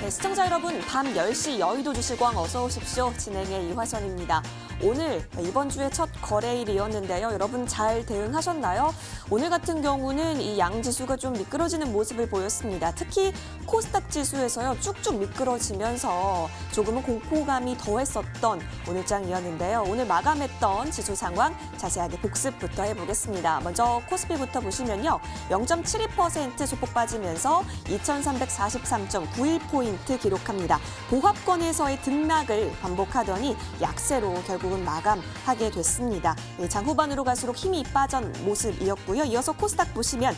네, 시청자 여러분, 밤 10시 여의도 주시광 어서 오십시오. 진행의 이화선입니다. 오늘 이번 주의 첫 거래일이었는데요. 여러분 잘 대응하셨나요? 오늘 같은 경우는 이 양지수가 좀 미끄러지는 모습을 보였습니다. 특히 코스닥 지수에서요. 쭉쭉 미끄러지면서 조금은 공포감이 더했었던 오늘장이었는데요. 오늘 마감했던 지수 상황 자세하게 복습부터 해보겠습니다. 먼저 코스피부터 보시면요. 0.72% 소폭 빠지면서 2343.91포인트 기록합니다. 보합권에서의 등락을 반복하더니 약세로 결국은 마감하게 됐습니다. 장 후반으로 갈수록 힘이 빠진 모습이었고요. 이어서 코스닥 보시면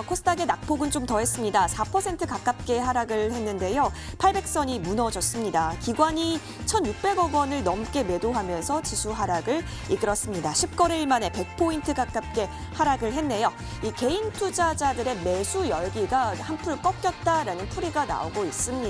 코스닥의 낙폭은 좀 더했습니다. 4% 가깝게 하락을 했는데요. 800선이 무너졌습니다. 기관이 1,600억 원을 넘게 매도하면서 지수 하락을 이끌었습니다. 10거래일 만에 100포인트 가깝게 하락을 했네요. 이 개인 투자자들의 매수 열기가 한풀 꺾였다라는 풀이가 나오고 있습니다.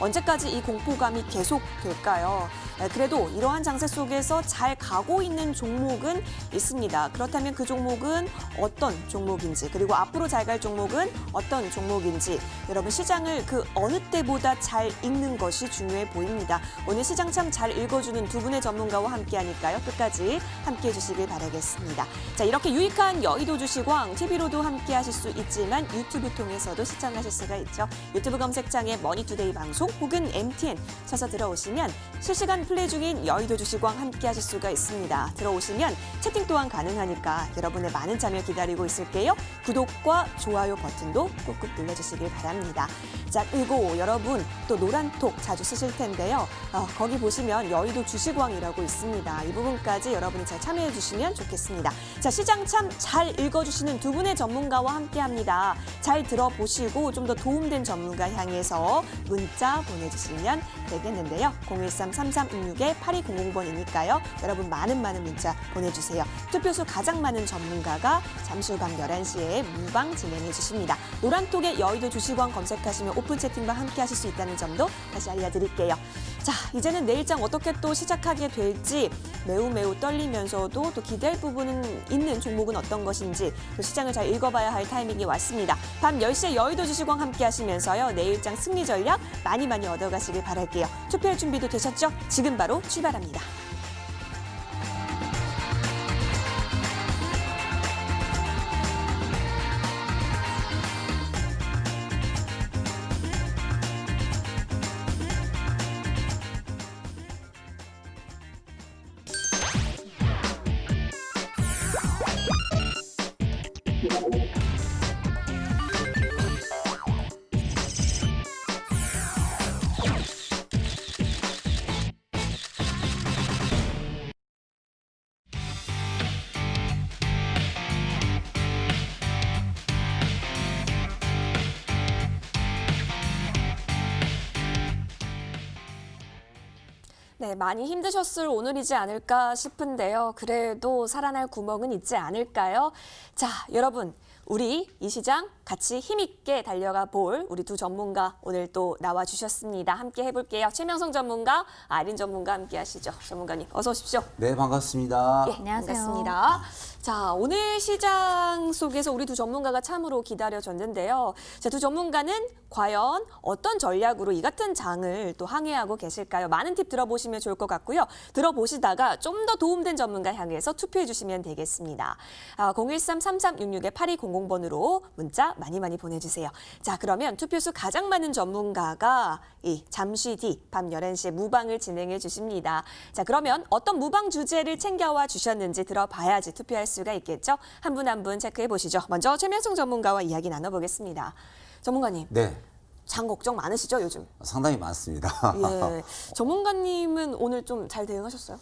언제까지 이 공포감이 계속될까요? 그래도 이러한 장세 속에서 잘 가고 있는 종목은 있습니다. 그렇다면 그 종목은 어떤 종목인지, 그리고 앞으로 잘 갈 종목은 어떤 종목인지, 여러분 시장을 그 어느 때보다 잘 읽는 것이 중요해 보입니다. 오늘 시장 참 잘 읽어주는 두 분의 전문가와 함께하니까요. 끝까지 함께해 주시길 바라겠습니다. 자, 이렇게 유익한 여의도 주시광 TV로도 함께하실 수 있지만 유튜브 통해서도 시청하실 수가 있죠. 유튜브 검색창에 머니투데이 방송 혹은 MTN 쳐서 들어오시면 실시간 플레이 중인 여의도 주시광 함께하실 수가 있습니다. 들어오시면 채팅 또한 가능하니까 여러분의 많은 참여 기다리고 있을게요. 구독과 좋아요 버튼도 꾹꾹 눌러주시길 바랍니다. 자, 그리고 여러분 또 노란톡 자주 쓰실 텐데요. 거기 보시면 여의도 주시광이라고 있습니다. 이 부분까지 여러분이 잘 참여해 주시면 좋겠습니다. 자, 시장 참 잘 읽어주시는 두 분의 전문가와 함께합니다. 잘 들어보시고 좀 더 도움된 전문가 향해서 문자 보내주시면 되겠는데요. 013-3366-8200번이니까요. 여러분 많은 문자 보내주세요. 투표수 가장 많은 전문가가 잠시 후 밤 11시에 무방 진행해 주십니다. 노란톡에 여의도 주시광 검색하시면 오픈 채팅방 함께 하실 수 있다는 점도 다시 알려드릴게요. 자, 이제는 내일장 어떻게 또 시작하게 될지 매우 떨리면서도 또 기대할 부분은 있는 종목은 어떤 것인지 또 시장을 잘 읽어봐야 할 타이밍이 왔습니다. 밤 10시에 여의도 주시광 함께 하시면서요. 내일장 승리 전략 많이 얻어가시길 바랄게요. 투표할 준비도 되셨죠? 지금 바로 출발합니다. 네, 많이 힘드셨을 오늘이지 않을까 싶은데요. 그래도 살아날 구멍은 있지 않을까요? 자, 여러분, 우리 이 시장 같이 힘있게 달려가 볼 우리 두 전문가 오늘 또 나와주셨습니다. 함께 해볼게요. 최명성 전문가, 아린 전문가 함께 하시죠. 전문가님, 어서 오십시오. 네, 반갑습니다. 예, 안녕하세요. 반갑습니다. 자, 오늘 시장 속에서 우리 두 전문가가 참으로 기다려졌는데요. 자, 두 전문가는 과연 어떤 전략으로 이 같은 장을 또 항해하고 계실까요? 많은 팁 들어보시면 좋을 것 같고요. 들어보시다가 좀 더 도움된 전문가 향해서 투표해 주시면 되겠습니다. 013-3366-8200번으로 문자 많이 보내주세요. 자, 그러면 투표수 가장 많은 전문가가 잠시 뒤 밤 11시에 무방을 진행해 주십니다. 자, 그러면 어떤 무방 주제를 챙겨와 주셨는지 들어봐야지 투표할 수가 있겠죠? 한 분 한 분 체크해 보시죠. 먼저 최명성 전문가와 이야기 나눠보겠습니다. 전문가님. 네. 장 걱정 많으시죠, 요즘? 상당히 많습니다. 예. 전문가님은 오늘 좀 잘 대응하셨어요?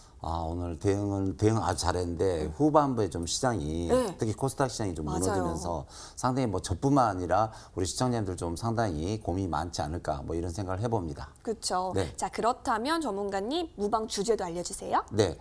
오늘 대응 아주 잘했는데 후반부에 좀 시장이 네. 특히 코스닥 시장이 좀 맞아요. 무너지면서 상당히 뭐 저뿐만 아니라 우리 시청자님들 좀 상당히 고민이 많지 않을까 뭐 이런 생각을 해봅니다. 그렇죠. 네. 자, 그렇다면 전문가님 무방 주제도 알려주세요. 네,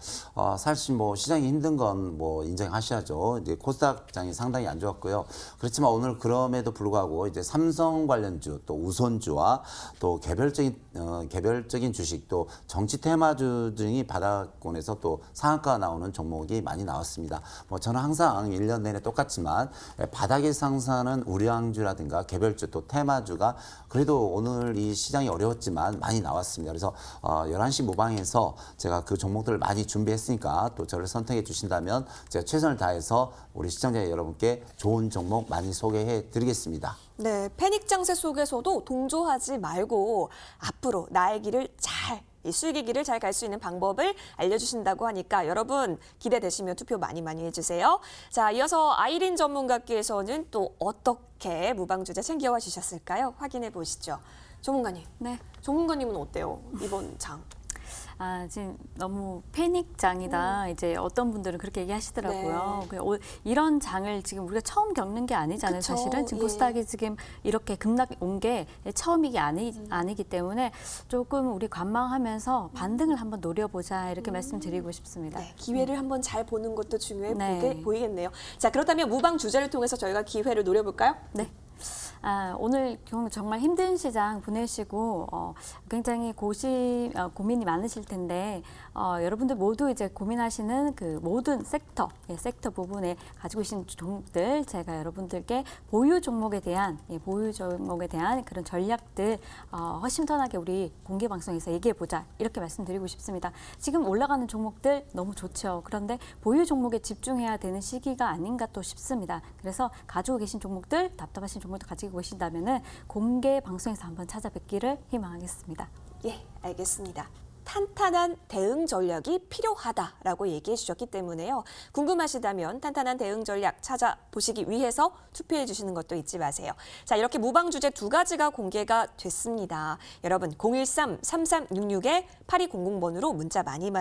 사실 뭐 시장이 힘든 건 뭐 인정하셔야죠. 이제 코스닥장이 상당히 안 좋았고요. 그렇지만 오늘 그럼에도 불구하고 이제 삼성 관련주 또 우선주와 또 개별적인 주식 또 정치 테마주 등이 바닥권 부분에서 또 상한가 나오는 종목이 많이 나왔습니다. 뭐 저는 항상 1년 내내 똑같지만 바닥에 상승하는 우량주라든가 개별주 또 테마주가 그래도 오늘 이 시장이 어려웠지만 많이 나왔습니다. 그래서 11시 모방에서 제가 그 종목들을 많이 준비했으니까 또 저를 선택해 주신다면 제가 최선을 다해서 우리 시청자 여러분께 좋은 종목 많이 소개해 드리겠습니다. 네, 패닉 장세 속에서도 동조하지 말고 앞으로 나의 길을 이 수익의 길을 잘 갈 수 있는 방법을 알려주신다고 하니까 여러분 기대되시면 투표 많이 해주세요. 자, 이어서 아이린 전문가께서는 또 어떻게 무방 주제 챙겨와 주셨을까요? 확인해 보시죠. 전문가님. 네. 전문가님은 어때요? 이번 장. 지금 너무 패닉장이다. 이제 어떤 분들은 그렇게 얘기하시더라고요. 네. 이런 장을 지금 우리가 처음 겪는 게 아니잖아요. 그쵸. 사실은 지금 예. 코스닥이 지금 이렇게 급락 온 게 처음이기 아니기 때문에 조금 우리 관망하면서 반등을 한번 노려보자 이렇게 말씀드리고 싶습니다. 네, 기회를 한번 잘 보는 것도 중요해 네. 보이겠네요. 자, 그렇다면 무방 주제를 통해서 저희가 기회를 노려볼까요? 네. 오늘 정말 힘든 시장 보내시고 굉장히 고민이 많으실 텐데 여러분들 모두 이제 고민하시는 그 모든 섹터 부분에 가지고 계신 종목들 제가 여러분들께 보유 종목에 대한 그런 전략들 허심탄회하게 우리 공개 방송에서 얘기해 보자 이렇게 말씀드리고 싶습니다. 지금 올라가는 종목들 너무 좋죠. 그런데 보유 종목에 집중해야 되는 시기가 아닌가 또 싶습니다. 그래서 가지고 계신 종목들 답답하신 종목들 가지고 계신다면은 공개 방송에서 한번 찾아뵙기를 희망하겠습니다. 예, 알겠습니다. 탄탄한 대응 전략이 필요하다라고 얘기해 주셨기 때문에요. 궁금하시다면 탄탄한 대응 전략 찾아보시기 위해서 투표해 주시는 것도 잊지 마세요. 자, 이렇게 무방 주제 2가지가 공개가 됐습니다. 여러분 013-3366-8200번으로 문자 많이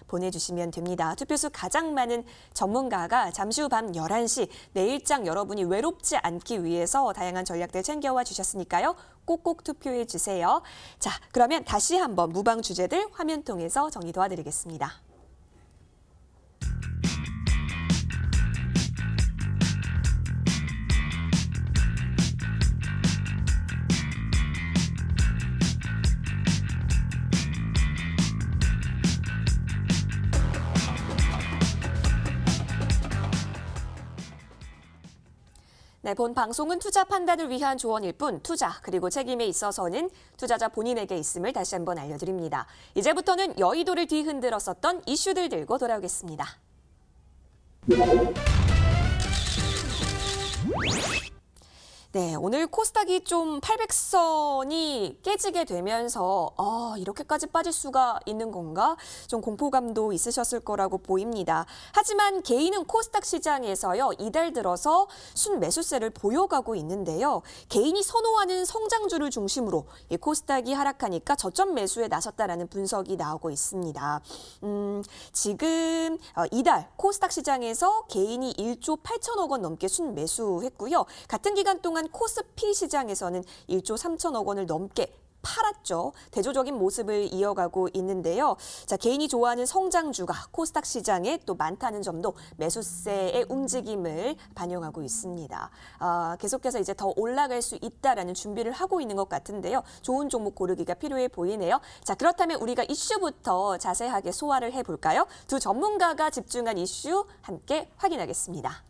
보내주시면 됩니다. 투표수 가장 많은 전문가가 잠시 후 밤 11시 내일장 여러분이 외롭지 않기 위해서 다양한 전략들 챙겨와 주셨으니까요. 꼭꼭 투표해 주세요. 자, 그러면 다시 한번 무방 주제들 화면 통해서 정리 도와드리겠습니다. 네, 본 방송은 투자 판단을 위한 조언일 뿐 투자 그리고 책임에 있어서는 투자자 본인에게 있음을 다시 한번 알려드립니다. 이제부터는 여의도를 뒤흔들었었던 이슈들 들고 돌아오겠습니다. 네, 오늘 코스닥이 좀 800선이 깨지게 되면서 이렇게까지 빠질 수가 있는 건가? 좀 공포감도 있으셨을 거라고 보입니다. 하지만 개인은 코스닥 시장에서요, 이달 들어서 순매수세를 보여가고 있는데요. 개인이 선호하는 성장주를 중심으로 이 코스닥이 하락하니까 저점 매수에 나섰다라는 분석이 나오고 있습니다. 지금 이달 코스닥 시장에서 개인이 1조 8천억 원 넘게 순매수했고요. 같은 기간 동안 코스피 시장에서는 1조 3천억 원을 넘게 팔았죠. 대조적인 모습을 이어가고 있는데요. 자, 개인이 좋아하는 성장주가 코스닥 시장에 또 많다는 점도 매수세의 움직임을 반영하고 있습니다. 계속해서 이제 더 올라갈 수 있다라는 준비를 하고 있는 것 같은데요. 좋은 종목 고르기가 필요해 보이네요. 자, 그렇다면 우리가 이슈부터 자세하게 소화를 해볼까요? 두 전문가가 집중한 이슈 함께 확인하겠습니다.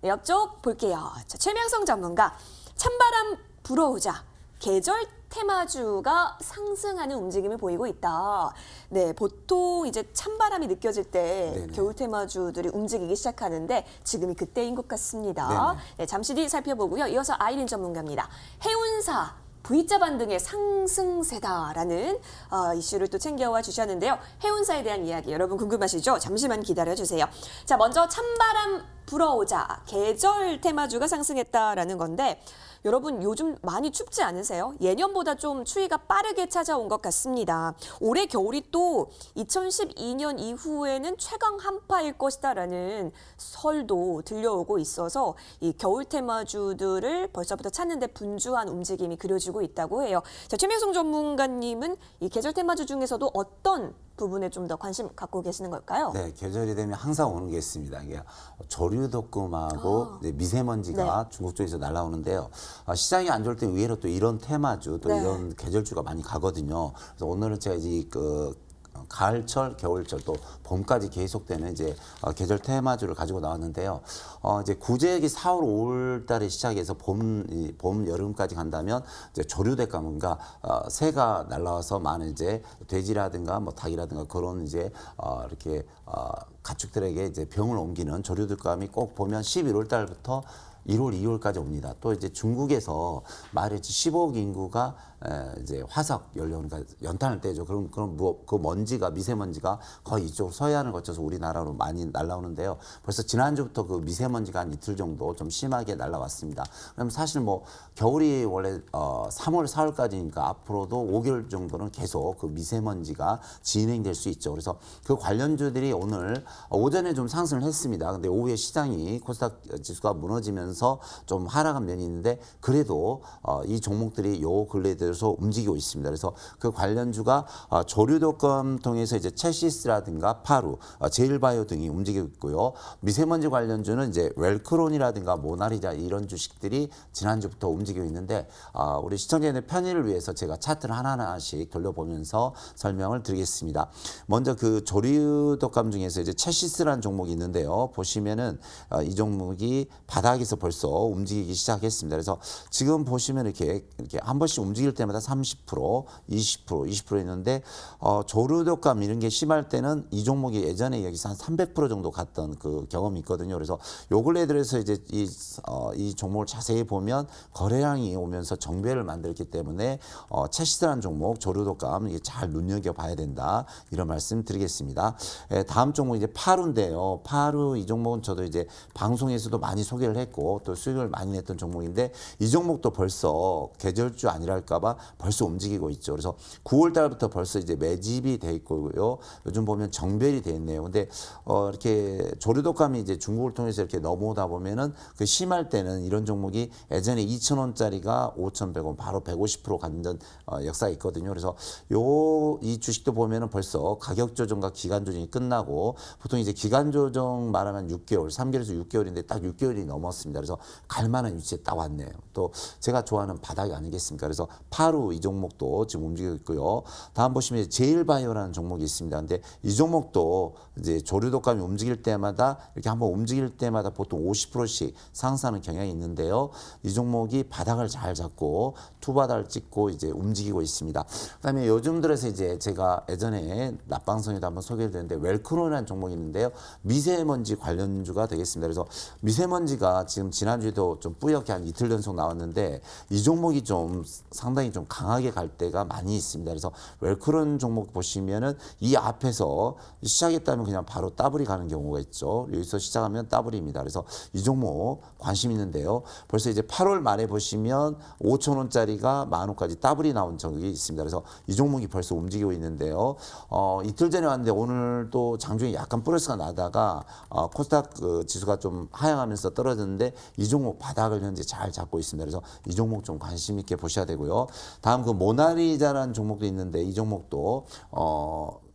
네, 옆쪽 볼게요. 자, 최명성 전문가, 찬바람 불어오자 계절 테마주가 상승하는 움직임을 보이고 있다. 네, 보통 이제 찬바람이 느껴질 때 네네. 겨울 테마주들이 움직이기 시작하는데 지금이 그때인 것 같습니다. 네, 잠시 뒤 살펴보고요. 이어서 아이린 전문가입니다. 해운사 V자 반등의 상승세다라는 이슈를 또 챙겨와 주셨는데요. 해운사에 대한 이야기 여러분 궁금하시죠? 잠시만 기다려주세요. 자, 먼저 찬바람 불어오자 계절 테마주가 상승했다라는 건데 여러분 요즘 많이 춥지 않으세요? 예년보다 좀 추위가 빠르게 찾아온 것 같습니다. 올해 겨울이 또 2012년 이후에는 최강 한파일 것이다라는 설도 들려오고 있어서 이 겨울 테마주들을 벌써부터 찾는 데 분주한 움직임이 그려지고 있다고 해요. 자, 최명성 전문가님은 이 계절 테마주 중에서도 어떤 부분에 좀 더 관심 갖고 계시는 걸까요? 네, 계절이 되면 항상 오는 게 있습니다. 이게 조류독금하고 이제 미세먼지가 중국 쪽에서 날아오는데요. 시장이 안 좋을 때 의외로 또 이런 테마주, 또 네. 이런 계절주가 많이 가거든요. 그래서 오늘은 제가 이제 가을철, 겨울철 또 봄까지 계속되는 이제 계절 테마주를 가지고 나왔는데요. 이제 구제액이 4월, 5월 달에 시작해서 봄, 여름까지 간다면 이제 조류대감과 새가 날라와서 많은 이제 돼지라든가 뭐 닭이라든가 그런 이제 이렇게 가축들에게 이제 병을 옮기는 조류대감이 꼭 보면 11월 달부터 1월, 2월까지 옵니다. 또 이제 중국에서 말했지 15억 인구가 이제 화석 연료, 그러니까 연탄을 떼죠. 그럼 그 먼지가 미세먼지가 거의 이쪽 서해안을 거쳐서 우리나라로 많이 날라오는데요. 벌써 지난주부터 그 미세먼지가 한 이틀 정도 좀 심하게 날라왔습니다. 그럼 사실 뭐 겨울이 원래 3월, 4월까지니까 앞으로도 5개월 정도는 계속 그 미세먼지가 진행될 수 있죠. 그래서 그 관련주들이 오늘 오전에 좀 상승을 했습니다. 근데 오후에 시장이 코스닥 지수가 무너지면서 좀 하락한 면이 있는데 그래도 이 종목들이 요 근래에 들어서 움직이고 있습니다. 그래서 그 관련주가 조류독감 통해서 이제 첼시스라든가 파루, 제일바이오 등이 움직이고 있고요. 미세먼지 관련주는 이제 웰크론이라든가 모나리자 이런 주식들이 지난주부터 움직이고 있는데 우리 시청자님의 편의를 위해서 제가 차트를 하나하나씩 돌려보면서 설명을 드리겠습니다. 먼저 그 조류독감 중에서 이제 첼시스라는 종목이 있는데요. 보시면은 이 종목이 바닥에서 벌써 움직이기 시작했습니다. 그래서 지금 보시면 이렇게 한 번씩 움직일 때마다 30%, 20% 있는데 조류독감 이런 게 심할 때는 이 종목이 예전에 여기서 한 300% 정도 갔던 그 경험이 있거든요. 그래서 요 근래 들어서 이제 이 종목을 자세히 보면 거래량이 오면서 정배를 만들었기 때문에 첼시스라는 종목 조류독감 이게 잘 눈여겨봐야 된다 이런 말씀 드리겠습니다. 다음 종목 이제 파루인데요. 파루 이 종목은 저도 이제 방송에서도 많이 소개를 했고 또 수익을 많이 냈던 종목인데 이 종목도 벌써 계절주 아니랄까봐 벌써 움직이고 있죠. 그래서 9월 달부터 벌써 이제 매집이 돼 있고요. 요즘 보면 정별이 돼 있네요. 근데 이렇게 조류독감이 이제 중국을 통해서 이렇게 넘어오다 보면은 그 심할 때는 이런 종목이 예전에 2,000원짜리가 5,100원 바로 150% 간전 역사가 있거든요. 그래서 이 주식도 보면은 벌써 가격 조정과 기간 조정이 끝나고 보통 이제 기간 조정 말하면 6개월, 3개월에서 6개월인데 딱 6개월이 넘었습니다. 그래서 갈 만한 위치에 딱 왔네요. 또 제가 좋아하는 바닥이 아니겠습니까? 그래서 파루 이 종목도 지금 움직이고 있고요. 다음 보시면 제일바이오라는 종목이 있습니다. 근데 이 종목도 이제 조류독감이 움직일 때마다 이렇게 한번 움직일 때마다 보통 50%씩 상승하는 경향이 있는데요. 이 종목이 바닥을 잘 잡고 투바닥을 찍고 이제 움직이고 있습니다. 그다음에 요즘 들어서 이제 제가 예전에 낮방송에도 한번 소개를 드렸는데 웰크론이라는 종목이 있는데요. 미세먼지 관련주가 되겠습니다. 그래서 미세먼지가 지금 지난주에도 좀 뿌옇게 한 이틀 연속 나왔는데 이 종목이 좀 상당히 좀 강하게 갈 때가 많이 있습니다. 그래서 웰크론 종목 보시면은 이 앞에서 시작했다면 그냥 바로 따블이 가는 경우가 있죠. 여기서 시작하면 따블입니다. 그래서 이 종목 관심 있는데요. 벌써 이제 8월 말에 보시면 5,000원짜리가 10,000원까지 따블이 나온 적이 있습니다. 그래서 이 종목이 벌써 움직이고 있는데요. 이틀 전에 왔는데 오늘 또 장중에 약간 플러스가 나다가 코스닥 그 지수가 좀 하향하면서 떨어졌는데 이 종목 바닥을 현재 잘 잡고 있습니다. 그래서 이 종목 좀 관심 있게 보셔야 되고요. 다음 그 모나리자라는 종목도 있는데 이 종목도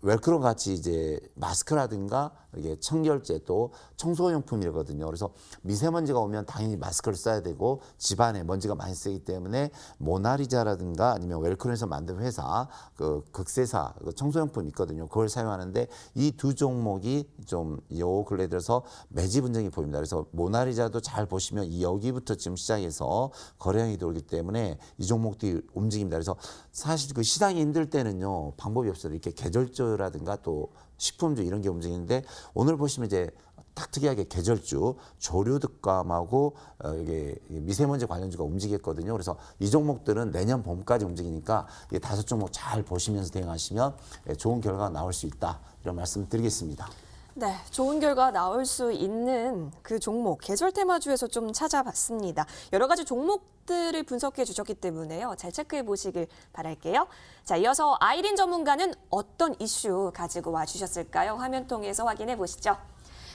웰크론 같이 이제 마스크라든가 이게 청결제 또 청소용품이거든요. 그래서 미세먼지가 오면 당연히 마스크를 써야 되고 집안에 먼지가 많이 쓰기 때문에 모나리자라든가 아니면 웰크론에서 만든 회사 그 극세사 그 청소용품 있거든요. 그걸 사용하는데 이 두 종목이 좀 요 근래 들어서 매집 분쟁이 보입니다. 그래서 모나리자도 잘 보시면 이 여기부터 지금 시작해서 거래량이 들어오기 때문에 이 종목들이 움직입니다. 그래서 사실 그 시장이 힘들 때는요 방법이 없어요. 이렇게 계절주라든가 또 식품주 이런 게 움직이는데 오늘 보시면 이제 딱 특이하게 계절주 조류독감하고 이게 미세먼지 관련주가 움직였거든요. 그래서 이 종목들은 내년 봄까지 움직이니까 이 5종목 잘 보시면서 대응하시면 좋은 결과가 나올 수 있다 이런 말씀 드리겠습니다. 네, 좋은 결과 나올 수 있는 그 종목, 계절 테마주에서 좀 찾아봤습니다. 여러 가지 종목들을 분석해 주셨기 때문에요. 잘 체크해 보시길 바랄게요. 자, 이어서 아이린 전문가는 어떤 이슈 가지고 와주셨을까요? 화면 통해서 확인해 보시죠.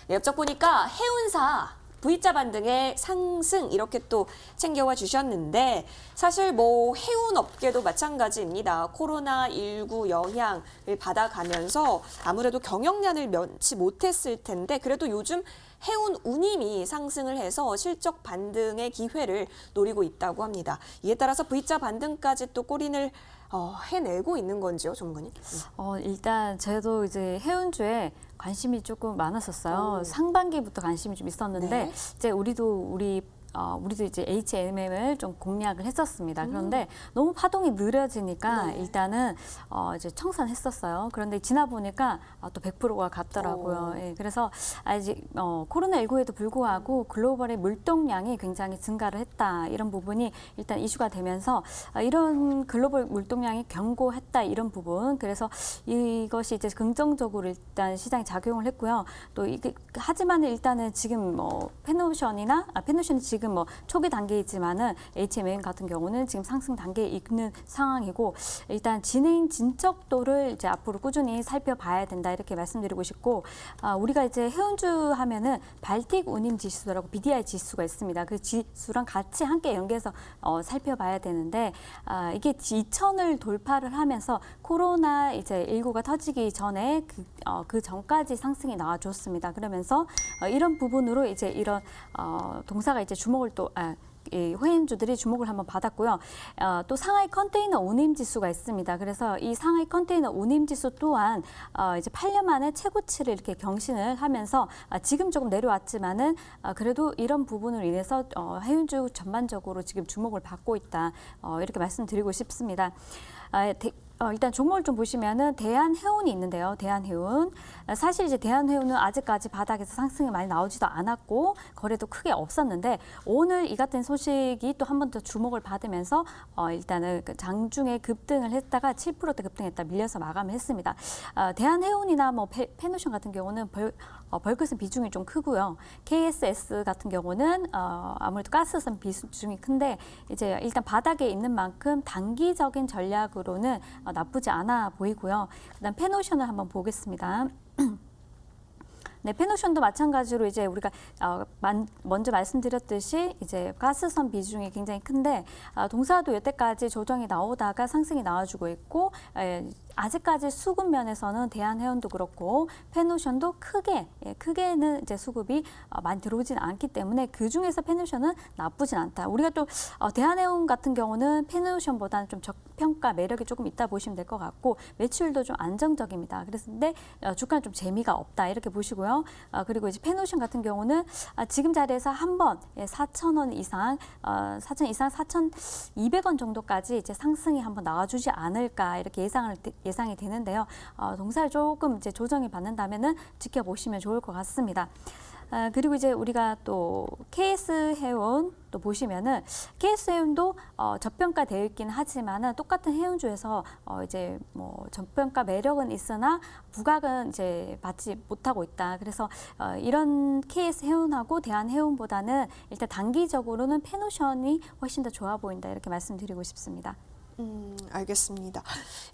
네, 옆쪽 보니까 해운사, V자 반등의 상승 이렇게 또 챙겨와 주셨는데 사실 뭐 해운 업계도 마찬가지입니다. 코로나19 영향을 받아가면서 아무래도 경영난을 면치 못했을 텐데 그래도 요즘 해운 운임이 상승을 해서 실적 반등의 기회를 노리고 있다고 합니다. 이에 따라서 V자 반등까지 또 꼬린을 해내고 있는 건지요, 전문가님? 일단 저도 이제 해운주에 관심이 조금 많았었어요. 오. 상반기부터 관심이 좀 있었는데 네. 이제 우리도 이제 HMM을 좀 공략을 했었습니다. 그런데 너무 파동이 느려지니까 네. 일단은 이제 청산했었어요. 그런데 지나 보니까 또 100%가 갔더라고요. 오. 예, 그래서 이제 코로나19에도 불구하고 글로벌의 물동량이 굉장히 증가를 했다. 이런 부분이 일단 이슈가 되면서 이런 글로벌 물동량이 견고했다. 이런 부분. 그래서 이것이 이제 긍정적으로 일단 시장에 작용을 했고요. 또 이게 하지만 일단은 지금 페노션이 지금 초기 단계이지만은 HMM 같은 경우는 지금 상승 단계에 있는 상황이고 일단 진척도를 이제 앞으로 꾸준히 살펴봐야 된다 이렇게 말씀드리고 싶고 우리가 이제 해운주 하면은 발틱 운임 지수라고 BDI 지수가 있습니다. 그 지수랑 같이 함께 연계해서 살펴봐야 되는데 이게 2,000을 돌파를 하면서 코로나 이제 19가 터지기 전에 그 전까지 상승이 나와줬습니다. 그러면서 이런 부분으로 이제 이런 동사가 이제 주목을 이 회원주들이 주목을 한번 받았고요. 또 상하이 컨테이너 운임 지수가 있습니다. 그래서 이 상하이 컨테이너 운임 지수 또한 이제 8년 만에 최고치를 이렇게 경신을 하면서 지금 조금 내려왔지만은 그래도 이런 부분으로 인해서 해운주 전반적으로 지금 주목을 받고 있다. 이렇게 말씀드리고 싶습니다. 일단 종목을 좀 보시면은 대한해운이 있는데요. 대한해운. 사실 이제 대한해운은 아직까지 바닥에서 상승이 많이 나오지도 않았고 거래도 크게 없었는데 오늘 이 같은 소식이 또 한 번 더 주목을 받으면서 일단은 그 장중에 급등을 했다가 7%대 급등했다 밀려서 마감을 했습니다. 대한해운이나 페노션 같은 경우는 벌크선 비중이 좀 크고요. KSS 같은 경우는 아무래도 가스선 비중이 큰데 이제 일단 바닥에 있는 만큼 단기적인 전략으로는 나쁘지 않아 보이고요. 그다음 페노션을 한번 보겠습니다. 네, 페노션도 마찬가지로 이제 우리가 먼저 말씀드렸듯이 이제 가스선 비중이 굉장히 큰데 동사도 여태까지 조정이 나오다가 상승이 나와주고 있고 아직까지 수급 면에서는 대한해운도 그렇고 페노션도 크게는 이제 수급이 많이 들어오진 않기 때문에 그 중에서 페노션은 나쁘진 않다. 우리가 또 대한해운 같은 경우는 페노션보다는 좀 저평가 매력이 조금 있다 보시면 될 것 같고 매출도 좀 안정적입니다. 그런데 주가는 좀 재미가 없다 이렇게 보시고요. 그리고 이제 페노션 같은 경우는 지금 자리에서 한번 4,000원 이상, 4,000 이상 4,200원 정도까지 이제 상승이 한번 나와주지 않을까 이렇게 예상이 되는데요. 동사를 조금 이제 조정이 받는다면은 지켜보시면 좋을 것 같습니다. 그리고 이제 우리가 또 KS해운 또 보시면은 KS해운도 저평가되어 있긴 하지만은 똑같은 해운주에서 이제 저평가 매력은 있으나 부각은 이제 받지 못하고 있다. 그래서 이런 KS해운하고 대한해운보다는 일단 단기적으로는 페노션이 훨씬 더 좋아 보인다 이렇게 말씀드리고 싶습니다. 알겠습니다.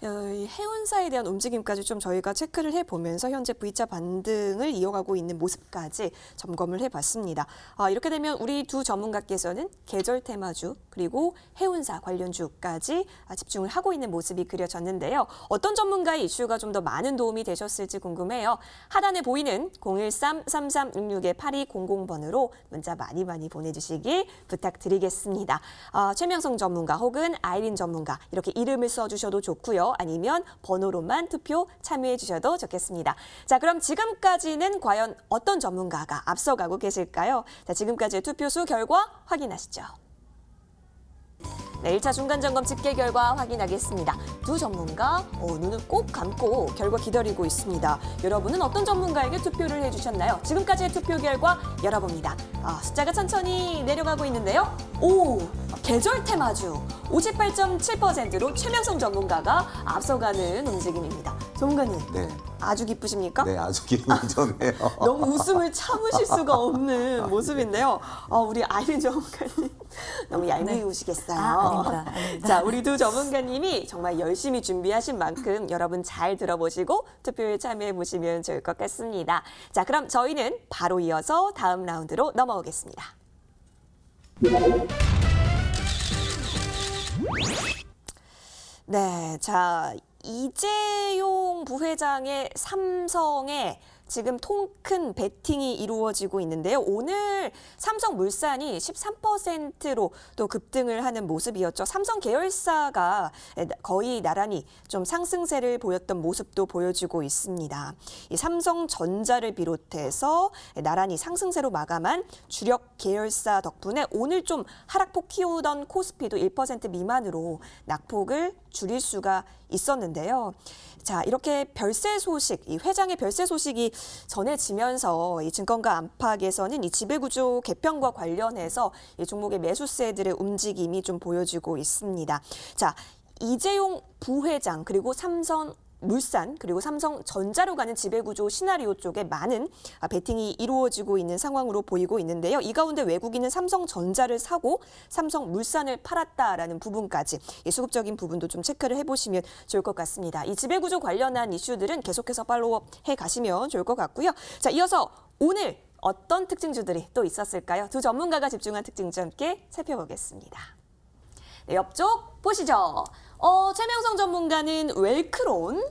해운사에 대한 움직임까지 좀 저희가 체크를 해보면서 현재 V자 반등을 이어가고 있는 모습까지 점검을 해봤습니다. 이렇게 되면 우리 두 전문가께서는 계절 테마주 그리고 해운사 관련주까지 집중을 하고 있는 모습이 그려졌는데요. 어떤 전문가의 이슈가 좀 더 많은 도움이 되셨을지 궁금해요. 하단에 보이는 013-3366-8200번으로 문자 많이 보내주시길 부탁드리겠습니다. 최명성 전문가 혹은 아이린 전문가 이렇게 이름을 써주셔도 좋고요. 아니면 번호로만 투표 참여해 주셔도 좋겠습니다. 자, 그럼 지금까지는 과연 어떤 전문가가 앞서가고 계실까요? 자, 지금까지의 투표수 결과 확인하시죠. 네, 1차 중간점검 집계 결과 확인하겠습니다. 두 전문가 눈을 꼭 감고 결과 기다리고 있습니다. 여러분은 어떤 전문가에게 투표를 해주셨나요? 지금까지의 투표 결과 열어봅니다. 숫자가 천천히 내려가고 있는데요. 계절 테마주 58.7%로 최명성 전문가가 앞서가는 움직임입니다. 전문가님, 네. 아주 기쁘십니까? 네, 아주 기분이 좋네요. 너무 웃음을 참으실 수가 없는 모습인데요. 우리 아이린 전문가님 너무 얄미우시겠어요. 아닙니다. 자, 우리 두 전문가님이 정말 열심히 준비하신 만큼 여러분 잘 들어보시고 투표에 참여해 보시면 좋을 것 같습니다. 자, 그럼 저희는 바로 이어서 다음 라운드로 넘어오겠습니다. 네, 자, 이재용 부회장의 삼성에 지금 통 큰 베팅이 이루어지고 있는데요. 오늘 삼성물산이 13%로 또 급등을 하는 모습이었죠. 삼성 계열사가 거의 나란히 좀 상승세를 보였던 모습도 보여주고 있습니다. 이 삼성전자를 비롯해서 나란히 상승세로 마감한 주력 계열사 덕분에 오늘 좀 하락폭 키우던 코스피도 1% 미만으로 낙폭을 줄일 수가 있었는데요. 자, 이렇게 별세 소식, 이 회장의 별세 소식이 전해지면서 이 증권가 안팎에서는 이 지배구조 개편과 관련해서 이 종목의 매수세들의 움직임이 좀 보여지고 있습니다. 자, 이재용 부회장 그리고 삼성물산 그리고 삼성전자로 가는 지배구조 시나리오 쪽에 많은 베팅이 이루어지고 있는 상황으로 보이고 있는데요. 이 가운데 외국인은 삼성전자를 사고 삼성물산을 팔았다라는 부분까지 이 수급적인 부분도 좀 체크를 해보시면 좋을 것 같습니다. 이 지배구조 관련한 이슈들은 계속해서 팔로우업 해가시면 좋을 것 같고요. 자, 이어서 오늘 어떤 특징주들이 또 있었을까요? 두 전문가가 집중한 특징주 함께 살펴보겠습니다. 네, 옆쪽 보시죠. 최명성 전문가는 웰크론,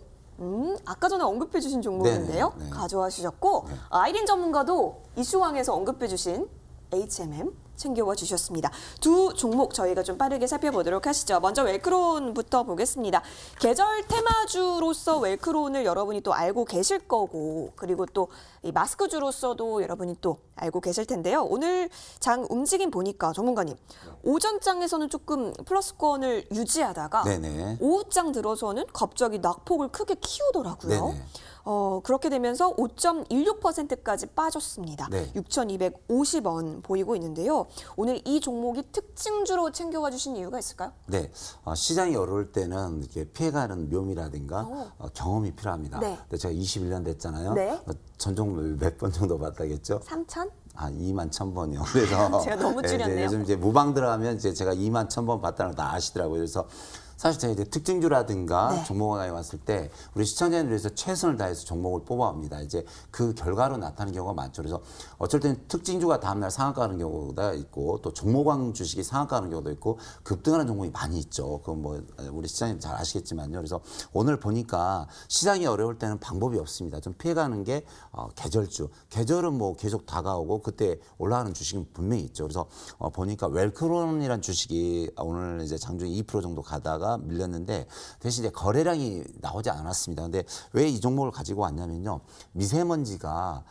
아까 전에 언급해 주신 종목인데요. 네네. 가져와주셨고, 네. 아이린 전문가도 이슈왕에서 언급해 주신 HMM 챙겨와 주셨습니다. 두 종목 저희가 좀 빠르게 살펴보도록 하시죠. 먼저 웰크론부터 보겠습니다. 계절 테마주로서 웰크론을 여러분이 또 알고 계실 거고, 그리고 또 이 마스크주로서도 여러분이 또 알고 계실 텐데요. 오늘 장 움직임 보니까 전문가님, 오전장에서는 조금 플러스권을 유지하다가 네네. 오후장 들어서는 갑자기 낙폭을 크게 키우더라고요. 네네. 그렇게 되면서 5.16%까지 빠졌습니다. 네. 6,250원 보이고 있는데요. 오늘 이 종목이 특징주로 챙겨와 주신 이유가 있을까요? 네, 시장이 어려울 때는 이렇게 피해가는 묘미라든가 경험이 필요합니다. 네. 근데 제가 21년 됐잖아요. 네. 전종을 몇 번 정도 봤다겠죠? 3,000? 2만 1,000번이요. 그래서 제가 너무 줄였네요. 요즘 이제 무방들 하면 이제 제가 2만 1,000번 봤다는 걸 다 아시더라고요. 그래서 사실 제가 이제 특징주라든가 네. 종목에 왔을 때 우리 시청자님들 위해서 최선을 다해서 종목을 뽑아옵니다. 이제 그 결과로 나타나는 경우가 많죠. 그래서 어쩔 때는 특징주가 다음날 상한가 하는 경우가 있고 또 종목왕 주식이 상한가 하는 경우도 있고 급등하는 종목이 많이 있죠. 그건 뭐 우리 시장님 잘 아시겠지만요. 그래서 오늘 보니까 시장이 어려울 때는 방법이 없습니다. 좀 피해가는 게 계절주. 계절은 뭐 계속 다가오고 그때 올라가는 주식은 분명히 있죠. 그래서 보니까 웰크론이라는 주식이 오늘 이제 장중에 2% 정도 가다가 밀렸는데 대신 이제 거래량이 나오지 않았습니다. 근데 왜 이 종목을 가지고 왔냐면요. 미세먼지가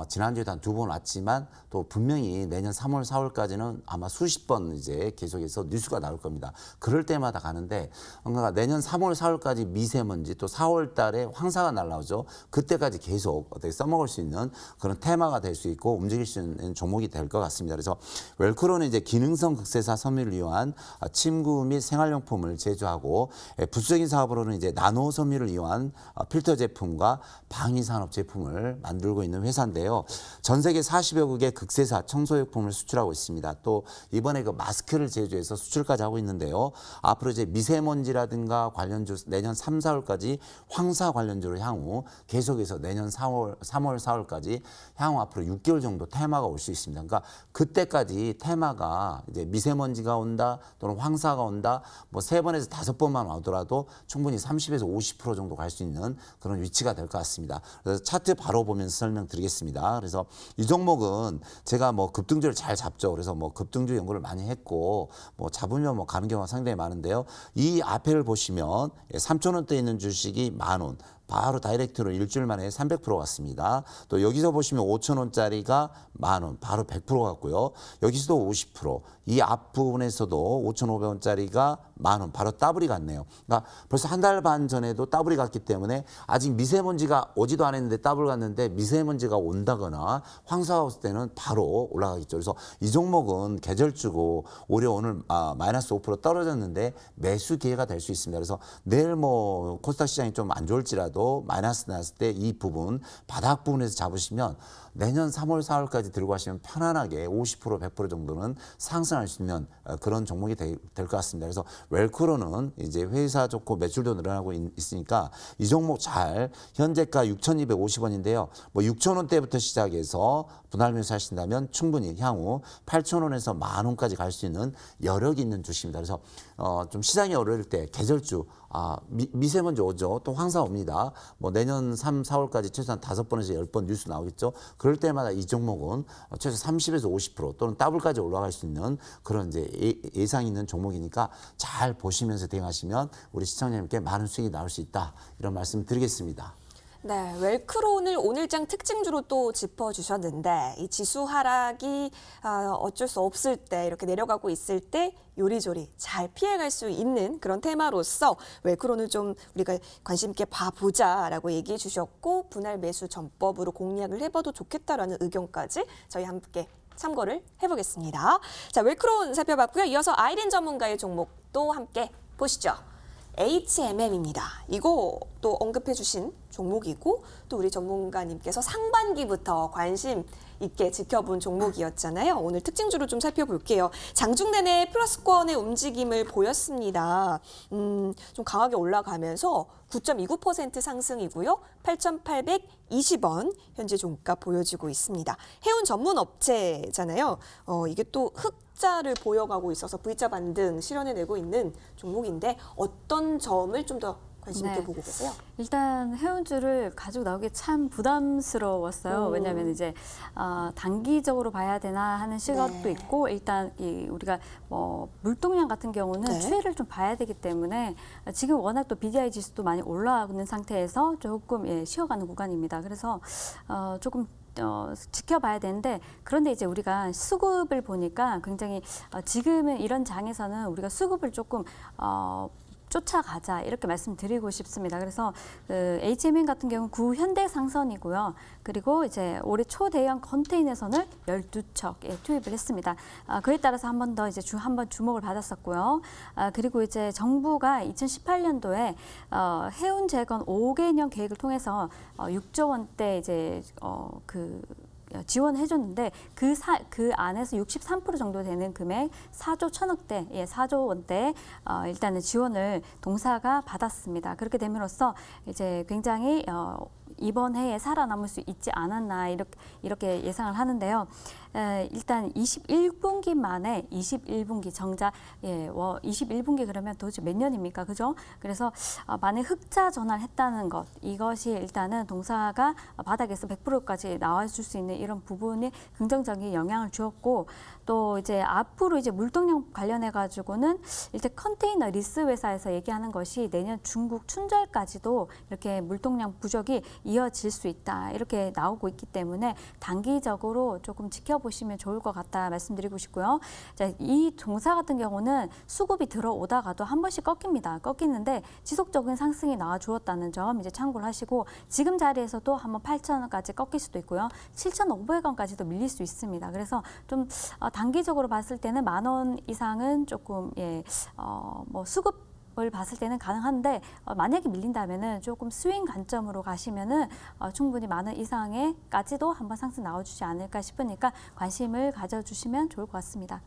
지난주에도 한 2번 왔지만 또 분명히 내년 3월, 4월까지는 아마 수십 번 이제 계속해서 뉴스가 나올 겁니다. 그럴 때마다 가는데 뭔가 내년 3월, 4월까지 미세먼지 또 4월 달에 황사가 날라오죠. 그때까지 계속 어떻게 써먹을 수 있는 그런 테마가 될 수 있고 움직일 수 있는 종목이 될 것 같습니다. 그래서 웰크론은 이제 기능성 극세사 섬유를 이용한 침구 및 생활용품을 제조하고 부수적인 사업으로는 이제 나노 섬유를 이용한 필터 제품과 방위산업 제품을 만들고 있는 회사인데요. 전 세계 40여 국의 극세사 청소용품을 수출하고 있습니다. 또 이번에 그 마스크를 제조해서 수출까지 하고 있는데요. 앞으로 이제 미세먼지라든가 관련주 내년 3, 4월까지 황사 관련주로 향후 계속해서 내년 3월, 4월까지 향후 앞으로 6개월 정도 테마가 올 수 있습니다. 그러니까 그때까지 테마가 이제 미세먼지가 온다 또는 황사가 온다 뭐 3번에서 5번만 오더라도 충분히 30에서 50% 정도 갈 수 있는 그런 위치가 될 것 같습니다. 그래서 차트 바로 보면서 설명드리겠습니다. 그래서 이 종목은 제가 뭐 급등주를 잘 잡죠. 그래서 뭐 급등주 연구를 많이 했고 뭐 잡으면 뭐 가는 경우가 상당히 많은데요. 이 앞에를 보시면 3,000원대 있는 주식이 10,000원. 바로 다이렉트로 일주일 만에 300% 갔습니다. 또 여기서 보시면 5,000원짜리가 10,000원, 바로 100% 갔고요. 여기서도 50%. 이 앞부분에서도 5,500원짜리가 10,000원, 바로 더블이 갔네요. 그러니까 벌써 한 달 반 전에도 더블이 갔기 때문에 아직 미세먼지가 오지도 않았는데 더블 갔는데 미세먼지가 온다거나 황사가 왔을 때는 바로 올라가겠죠. 그래서 이 종목은 계절주고 오히려 오늘 마이너스 5% 떨어졌는데 매수 기회가 될 수 있습니다. 그래서 내일 뭐 코스닥 시장이 좀 안 좋을지라도 마이너스 났을 때 이 부분 바닥 부분에서 잡으시면 내년 3월, 4월까지 들고 가시면 편안하게 50%, 100% 정도는 상승할 수 있는 그런 종목이 될 것 같습니다. 그래서 웰크로는 이제 회사 좋고 매출도 늘어나고 있으니까 이 종목 잘 현재가 6,250원인데요. 뭐 6,000원대부터 시작해서 분할 매수하신다면 충분히 향후 8,000원에서 10,000원까지 갈 수 있는 여력이 있는 주식입니다. 그래서 좀 시장이 어려울 때 계절주 미세먼지 오죠. 또 황사 옵니다. 저희가 뭐 내년 3, 4월까지 최소한 5번에서 10번 뉴스 나오겠죠. 그럴 때마다 이 종목은 최소 30에서 50% 또는 더블까지 올라갈 수 있는 그런 이제 예상 있는 종목이니까 잘 보시면서 대응하시면 우리 시청자님께 많은 수익이 나올 수 있다. 이런 말씀 드리겠습니다. 네, 웰크론을 오늘장 특징주로 또 짚어주셨는데 이 지수 하락이 어쩔 수 없을 때 이렇게 내려가고 있을 때 요리조리 잘 피해갈 수 있는 그런 테마로서 웰크론을 좀 우리가 관심 있게 봐보자라고 얘기해 주셨고 분할 매수 전법으로 공략을 해봐도 좋겠다라는 의견까지 저희 함께 참고를 해보겠습니다. 자, 웰크론 살펴봤고요. 이어서 아이린 전문가의 종목도 함께 보시죠. HMM입니다. 이거 또 언급해 주신 종목이고 또 우리 전문가님께서 상반기부터 관심 있게 지켜본 종목이었잖아요. 오늘 특징주로 좀 살펴볼게요. 장중 내내 플러스권의 움직임을 보였습니다. 좀 강하게 올라가면서 9.29% 상승이고요. 8,820원 현재 종가 보여지고 있습니다. 해운 전문 업체잖아요. 이게 또 흑자를 보여가고 있어서 V자 반등 실현해내고 있는 종목인데 어떤 점을 좀 더 관심 있게 보고 계세요? 일단 해운주를 가지고 나오기 참 부담스러웠어요. 왜냐하면 이제 단기적으로 봐야 되나 하는 시각도 있고 일단 우리가 물동량 같은 경우는 추이를 좀 봐야 되기 때문에 지금 워낙 또 BDI 지수도 많이 올라가는 상태에서 조금 쉬어가는 구간입니다. 그래서 조금 지켜봐야 되는데 그런데 이제 우리가 수급을 보니까 굉장히 지금은 이런 장에서는 우리가 수급을 조금 쫓아가자 이렇게 말씀드리고 싶습니다. 그래서 HMM 같은 경우는 구현대상선이고요. 그리고 이제 올해 초대형 컨테이너선을 12척 투입을 했습니다. 그에 따라서 한 번 더 이제 한번 주목을 받았었고요. 그리고 이제 정부가 2018년도에 해운 재건 5개년 계획을 통해서 6조 원대 이제 지원해줬는데 그 안에서 63% 정도 되는 금액 4조 1,000억대, 4조 원대 일단은 지원을 동사가 받았습니다. 그렇게 됨으로써 이제 굉장히 이번 해에 살아남을 수 있지 않았나 이렇게 예상을 하는데요. 일단 21분기 만에 21분기 정작 21분기 그러면 도대체 몇 년입니까? 그죠? 그래서 만에 흑자 전환했다는 것 이것이 일단은 동사가 바닥에서 100%까지 나와줄 수 있는 이런 부분이 긍정적인 영향을 주었고 또 이제 앞으로 이제 물동량 관련해 가지고는 일단 컨테이너 리스 회사에서 얘기하는 것이 내년 중국 춘절까지도 이렇게 물동량 부족이 이어질 수 있다 이렇게 나오고 있기 때문에 단기적으로 조금 지켜보시면 좋을 것 같다 말씀드리고 싶고요. 자, 이 동사 같은 경우는 수급이 들어오다가도 한 번씩 꺾입니다. 꺾이는데 지속적인 상승이 나와주었다는 점 이제 참고를 하시고 지금 자리에서도 한번 8,000원까지 꺾일 수도 있고요. 7,500원까지도 밀릴 수 있습니다. 그래서 좀 단기적으로 봤을 때는 10,000원 이상은 조금 수급 을 봤을 때는 가능한데 만약에 밀린다면은 조금 스윙 관점으로 가시면은 충분히 10,000원 이상에까지도 한번 상승 나와주지 않을까 싶으니까 관심을 가져주시면 좋을 것 같습니다.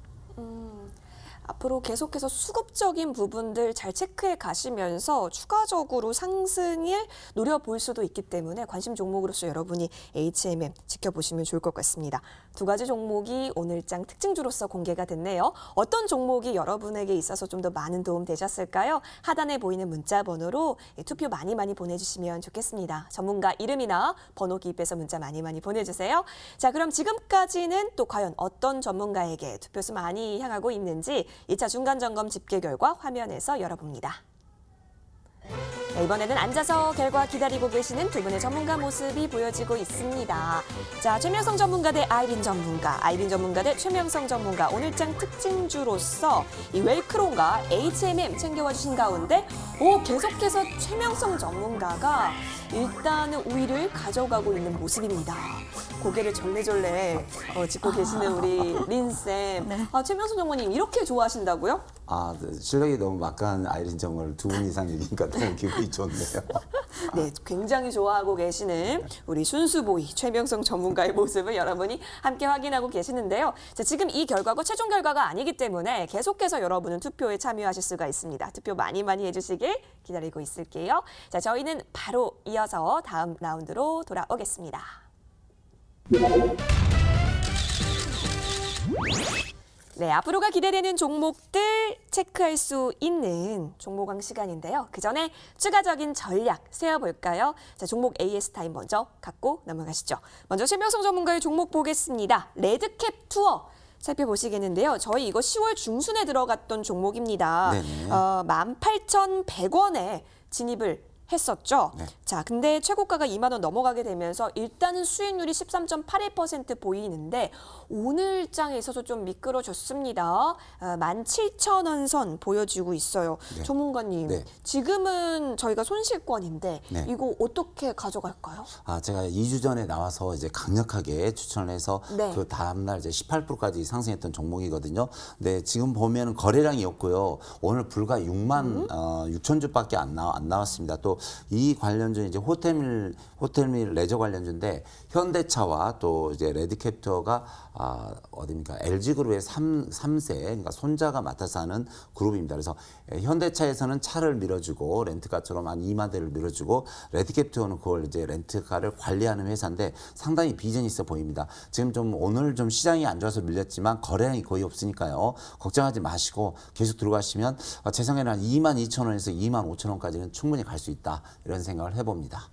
앞으로 계속해서 수급적인 부분들 잘 체크해 가시면서 추가적으로 상승을 노려볼 수도 있기 때문에 관심 종목으로서 여러분이 HMM 지켜보시면 좋을 것 같습니다. 두 가지 종목이 오늘장 특징주로서 공개가 됐네요. 어떤 종목이 여러분에게 있어서 좀 더 많은 도움 되셨을까요? 하단에 보이는 문자 번호로 투표 많이 보내주시면 좋겠습니다. 전문가 이름이나 번호 기입해서 문자 많이 보내주세요. 자, 그럼 지금까지는 또 과연 어떤 전문가에게 투표수 많이 향하고 있는지 2차 중간점검 집계 결과 화면에서 열어봅니다. 네, 이번에는 앉아서 결과 기다리고 계시는 두 분의 전문가 모습이 보여지고 있습니다. 자, 최명성 전문가 대 아이린 전문가 대 최명성 전문가 오늘장 특징주로서 이 웰크론과 HMM 챙겨와 주신 가운데 계속해서 최명성 전문가가 일단은 우위를 가져가고 있는 모습입니다. 고개를 절레절레 짚고 계시는 우리 린쌤. 최명성 전문가님 이렇게 좋아하신다고요? 실력이 너무 막강한 아이린 전문가를 두 분 이상 얘기니까 너무 기분이 좋네요. 네, 굉장히 좋아하고 계시는 우리 순수보이 최명성 전문가의 모습을 여러분이 함께 확인하고 계시는데요. 자, 지금 이 결과가 최종 결과가 아니기 때문에 계속해서 여러분은 투표에 참여하실 수가 있습니다. 투표 많이 해주시길 기다리고 있을게요. 자, 저희는 바로 이어서 다음 라운드로 돌아오겠습니다. 네, 앞으로가 기대되는 종목들 체크할 수 있는 종목왕 시간인데요. 그 전에 추가적인 전략 세워볼까요? 자, 종목 AS 타임 먼저 갖고 넘어가시죠. 먼저 최명성 전문가의 종목 보겠습니다. 레드캡 투어. 살펴보시겠는데요. 저희 이거 10월 중순에 들어갔던 종목입니다. 네네. 18,100원에 진입을 했었죠. 네. 자, 근데 최고가가 2만 원 넘어가게 되면서 일단은 수익률이 13.81% 보이는데 오늘 장에 있어서 좀 미끄러졌습니다. 17,000원 선 보여주고 있어요. 네. 전문가님, 네. 지금은 저희가 손실권인데 네. 이거 어떻게 가져갈까요? 제가 2주 전에 나와서 이제 강력하게 추천을 해서 네. 그 다음날 이제 18%까지 상승했던 종목이거든요. 네, 지금 보면 거래량이 없고요. 오늘 불과 6만 6천 주밖에 안 나왔습니다. 또 이 관련주 이제 호텔 및 레저 관련주인데 현대차와 또 이제 레드캡터가 어디입니까? LG그룹의 3세, 그러니까 손자가 맡아서 하는 그룹입니다. 그래서 현대차에서는 차를 밀어주고 렌트카처럼 한 2만 대를 밀어주고 레드캡터는 그걸 이제 렌트카를 관리하는 회사인데 상당히 비전이 있어 보입니다. 지금 좀 오늘 좀 시장이 안 좋아서 밀렸지만 거래량이 거의 없으니까요. 걱정하지 마시고 계속 들어가시면 제 생각에는 한 22,000원에서 25,000원까지는 충분히 갈 수 있다. 이런 생각을 해봅니다.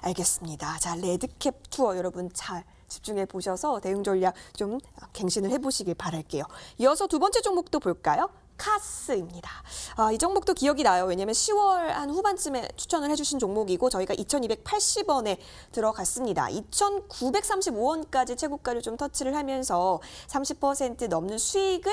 알겠습니다. 자, 레드캡 투어 여러분 잘 집중해 보셔서 대응 전략 좀 갱신을 해보시길 바랄게요. 이어서 두 번째 종목도 볼까요? 카스입니다. 이 종목도 기억이 나요. 왜냐하면 10월 한 후반쯤에 추천을 해주신 종목이고 저희가 2,280원에 들어갔습니다. 2,935원까지 최고가를 좀 터치를 하면서 30% 넘는 수익을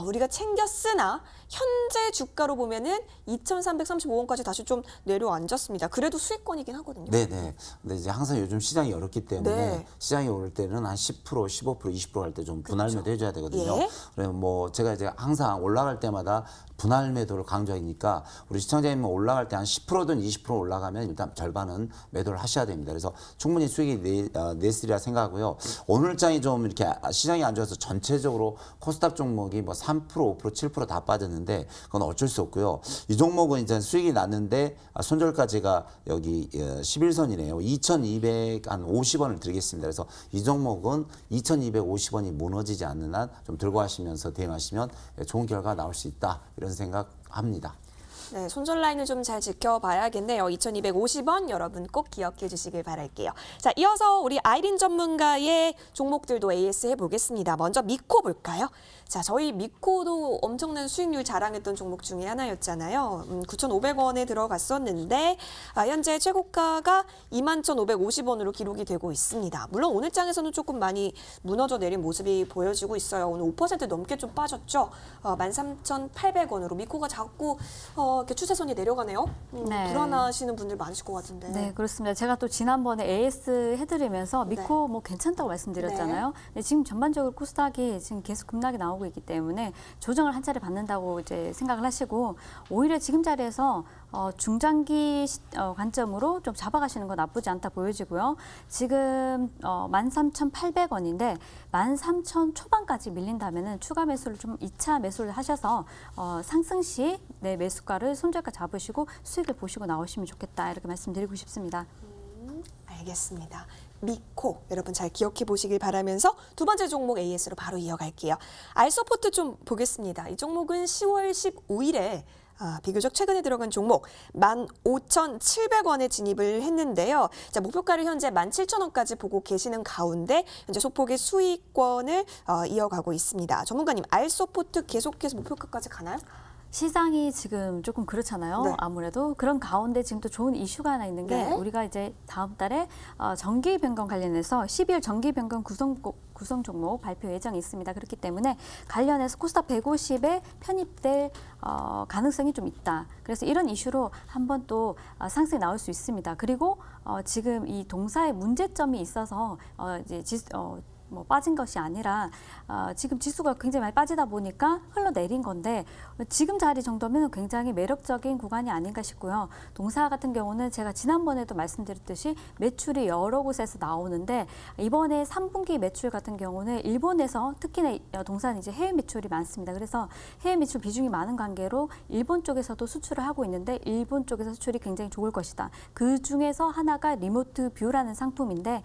우리가 챙겼으나 현재 주가로 보면은 2,335원까지 다시 좀 내려앉았습니다. 그래도 수익권이긴 하거든요. 네네. 근데 이제 항상 요즘 시장이 어렵기 때문에 네. 시장이 오를 때는 한 10%, 15%, 20% 할 때 좀 분할 매도 해줘야 되거든요. 예. 그래서 뭐 제가 이제 항상 올라갈 때마다 분할 매도를 강조하니까 우리 시청자님은 올라갈 때 한 10%든 20% 올라가면 일단 절반은 매도를 하셔야 됩니다. 그래서 충분히 수익이 냈으리라 생각하고요. 오늘 장이 좀 이렇게 시장이 안 좋아서 전체적으로 코스닥 종목이 뭐 3%, 5%, 7% 다 빠졌는데 그건 어쩔 수 없고요. 이 종목은 이제 수익이 났는데 손절가지가 여기 11선이네요. 2,250원을 드리겠습니다. 그래서 이 종목은 2,250원이 무너지지 않는 한 좀 들고 하시면서 대응하시면 좋은 결과가 나올 수 있다. 이런 생각합니다. 네, 손절 라인을 좀 잘 지켜봐야겠네요. 2,250원 여러분 꼭 기억해 주시길 바랄게요. 자, 이어서 우리 아이린 전문가의 종목들도 AS 해보겠습니다. 먼저 미코 볼까요? 자, 저희 미코도 엄청난 수익률 자랑했던 종목 중에 하나였잖아요. 9,500원에 들어갔었는데 현재 최고가가 21,550원으로 기록이 되고 있습니다. 물론 오늘 장에서는 조금 많이 무너져 내린 모습이 보여지고 있어요. 오늘 5% 넘게 좀 빠졌죠. 13,800원으로 미코가 자꾸 이렇게 추세선이 내려가네요. 네. 불안하시는 분들 많으실 것 같은데. 네, 그렇습니다. 제가 또 지난번에 AS 해드리면서 미코 뭐 괜찮다고 말씀드렸잖아요. 근데 지금 전반적으로 코스닥이 지금 계속 급락이 나오고 있기 때문에 조정을 한 차례 받는다고 이제 생각을 하시고 오히려 지금 자리에서 중장기 관점으로 좀 잡아가시는 건 나쁘지 않다 보여지고요. 지금 13,800원인데 13,000 초반까지 밀린다면은 추가 매수를 좀 2차 매수를 하셔서 상승 시 내 매수가를 손절가 잡으시고 수익을 보시고 나오시면 좋겠다 이렇게 말씀드리고 싶습니다. 알겠습니다. 미코 여러분 잘 기억해 보시길 바라면서 두 번째 종목 AS로 바로 이어갈게요. 알서포트 좀 보겠습니다. 이 종목은 10월 15일에 비교적 최근에 들어간 종목 15,700원에 진입을 했는데요. 자, 목표가를 현재 17,000원까지 보고 계시는 가운데 현재 소폭의 수익권을 이어가고 있습니다. 전문가님, 알서포트 계속해서 목표가까지 가나요? 시장이 지금 조금 그렇잖아요. 네. 아무래도 그런 가운데 지금 또 좋은 이슈가 하나 있는 게 네. 우리가 이제 다음 달에 정기 변경 관련해서 12월 정기 변경 구성 종목 발표 예정이 있습니다. 그렇기 때문에 관련해서 코스닥 150에 편입될 가능성이 좀 있다. 그래서 이런 이슈로 한번 또 상승이 나올 수 있습니다. 그리고 지금 이 동사에 문제점이 있어서 이제 뭐 빠진 것이 아니라 지금 지수가 굉장히 많이 빠지다 보니까 흘러내린 건데 지금 자리 정도면 굉장히 매력적인 구간이 아닌가 싶고요. 동사 같은 경우는 제가 지난번에도 말씀드렸듯이 매출이 여러 곳에서 나오는데 이번에 3분기 매출 같은 경우는 일본에서 특히나 동사는 이제 해외 매출이 많습니다. 그래서 해외 매출 비중이 많은 관계로 일본 쪽에서도 수출을 하고 있는데 일본 쪽에서 수출이 굉장히 좋을 것이다. 그 중에서 하나가 리모트 뷰라는 상품인데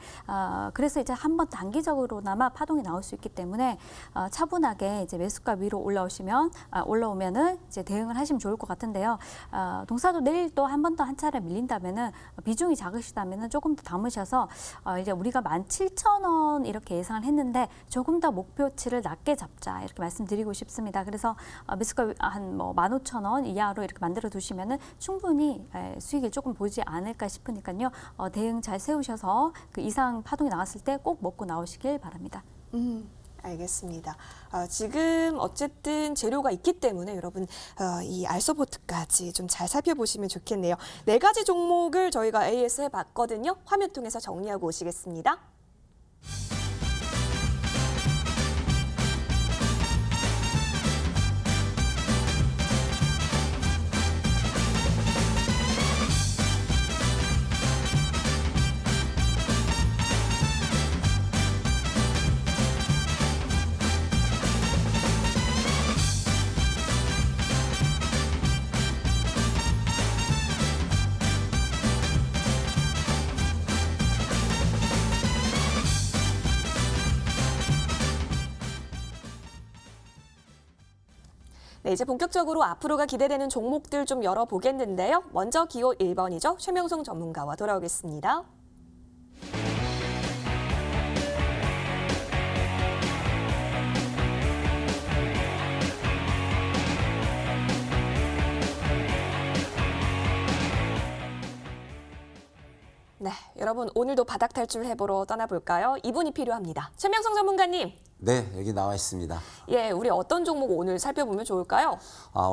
그래서 이제 한번 단기적으로 정도로나마 파동이 나올 수 있기 때문에 차분하게 이제 매수가 위로 올라오면은 이제 대응을 하시면 좋을 것 같은데요. 동사도 내일 또 한 번 더 한 차례 밀린다면은 비중이 작으시다면은 조금 더 담으셔서 이제 우리가 17,000원 이렇게 예상을 했는데 조금 더 목표치를 낮게 잡자 이렇게 말씀드리고 싶습니다. 그래서 매수가 한 뭐 15,000원 이하로 이렇게 만들어 두시면은 충분히 수익을 조금 보지 않을까 싶으니까요. 대응 잘 세우셔서 그 이상 파동이 나왔을 때 꼭 먹고 나오시길 바랍니다. 알겠습니다. 지금 어쨌든 재료가 있기 때문에 여러분 이 알서포트까지 좀 잘 살펴보시면 좋겠네요. 4가지 종목을 저희가 AS 해봤거든요. 화면 통해서 정리하고 오시겠습니다. 네, 이제 본격적으로 앞으로가 기대되는 종목들 좀 열어보겠는데요. 먼저 기호 1번이죠. 최명송 전문가와 돌아오겠습니다. 네, 여러분 오늘도 바닥 탈출 해보러 떠나볼까요? 이분이 필요합니다. 최명성 전문가님. 네, 여기 나와 있습니다. 예, 우리 어떤 종목 오늘 살펴보면 좋을까요?